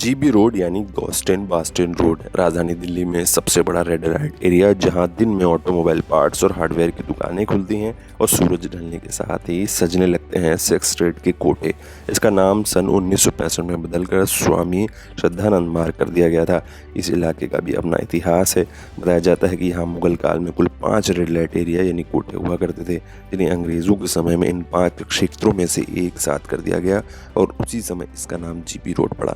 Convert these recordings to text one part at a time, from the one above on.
GB road यानी गॉस्टेन Basten road राजधानी दिल्ली में सबसे बड़ा रेड लाइट एरिया, जहां दिन में ऑटोमोबाइल पार्ट्स और हार्डवेयर की दुकानें खुलती हैं और सूरज ढलने के साथ ही सजने लगते हैं सेक्स ट्रेड के कोटे। इसका नाम सन 1965 में बदलकर स्वामी श्रद्धानंद मार्ग कर दिया गया था। इस इलाके का भी अपना इतिहास है। बताया जाता है कि यहाँ मुगल काल में कुल 5 रेड लाइट एरिया यानी कोटे हुआ करते थे, जिन्हें अंग्रेज़ों के समय में इन 5 क्षेत्रों में से एक साथ कर दिया गया और उसी समय इसका नाम जीबी रोड पड़ा।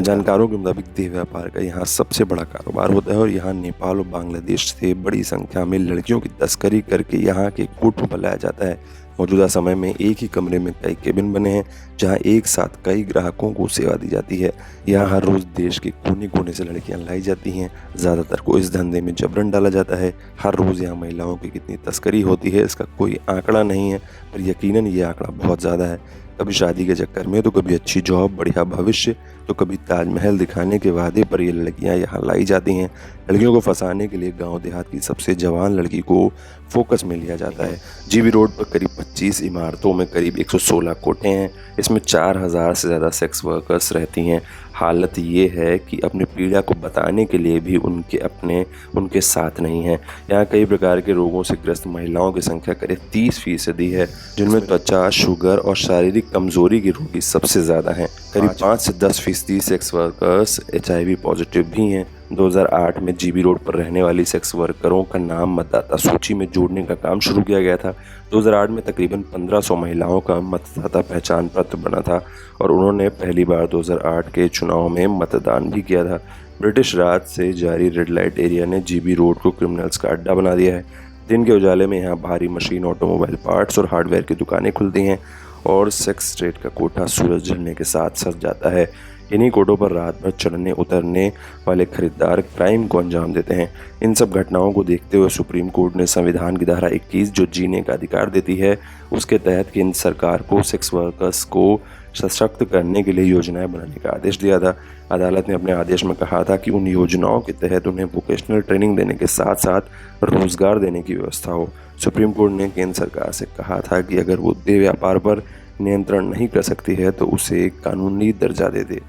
जानकारों के मुताबिक देह व्यापार का यहाँ सबसे बड़ा कारोबार होता है और यहाँ नेपाल और बांग्लादेश से बड़ी संख्या में लड़कियों की तस्करी करके यहाँ के कोठों पर लाया जाता है। मौजूदा समय में एक ही कमरे में कई केबिन बने हैं, जहाँ एक साथ कई ग्राहकों को सेवा दी जाती है। यहाँ हर रोज देश के कोने कोने से लड़कियाँ लाई जाती हैं। ज़्यादातर को इस धंधे में जबरन डाला जाता है। हर रोज़ यहाँ महिलाओं की कितनी तस्करी होती है इसका कोई आंकड़ा नहीं है, पर यकीनन ये आंकड़ा बहुत ज़्यादा है। कभी शादी के चक्कर में, तो कभी अच्छी जॉब, बढ़िया भविष्य, तो कभी ताजमहल दिखाने के वादे पर ये लड़कियां यहाँ लाई जाती हैं। लड़कियों को फंसाने के लिए गांव देहात की सबसे जवान लड़की को फोकस में लिया जाता है। जीबी रोड पर करीब 25 इमारतों में करीब 116 कोठे हैं। इसमें 4000 से ज़्यादा सेक्स वर्कर्स रहती हैं। हालत ये है कि अपनी पीड़ा को बताने के लिए भी उनके साथ नहीं है। यहाँ कई प्रकार के रोगों से ग्रस्त महिलाओं की संख्या करीब 30% है, जिनमें त्वचा, शुगर और शारीरिक कमजोरी के रोगी सबसे ज़्यादा हैं। करीब 5 से 10% सेक्स वर्कर्स HIV पॉजिटिव भी हैं। 2008 में जीबी रोड पर रहने वाली सेक्स वर्करों का नाम मतदाता सूची में जोड़ने का काम शुरू किया गया था। 2008 में तकरीबन 1500 महिलाओं का मतदाता पहचान पत्र बना था और उन्होंने पहली बार 2008 के चुनाव में मतदान भी किया था। ब्रिटिश राज से जारी रेड लाइट एरिया ने जीबी रोड को क्रिमिनल्स का अड्डा बना दिया है। दिन के उजाले में यहाँ भारी मशीन, ऑटोमोबाइल पार्ट्स और हार्डवेयर की दुकानें खुलती हैं और सेक्स ट्रेड का कोठा सूरज ढलने के साथ सज जाता है। इन्हीं कोटों पर रात भर चढ़ने उतरने वाले खरीदार क्राइम को अंजाम देते हैं। इन सब घटनाओं को देखते हुए सुप्रीम कोर्ट ने संविधान की धारा 21 जो जीने का अधिकार देती है, उसके तहत केंद्र सरकार को सेक्स वर्कर्स को सशक्त करने के लिए योजनाएं बनाने का आदेश दिया था। अदालत ने अपने आदेश में कहा था कि उन योजनाओं के तहत उन्हें वोकेशनल ट्रेनिंग देने के साथ साथ रोजगार देने की व्यवस्था हो। सुप्रीम कोर्ट ने केंद्र सरकार से कहा था कि अगर वो देह व्यापार पर नियंत्रण नहीं कर सकती है तो उसे कानूनी दर्जा दे दे।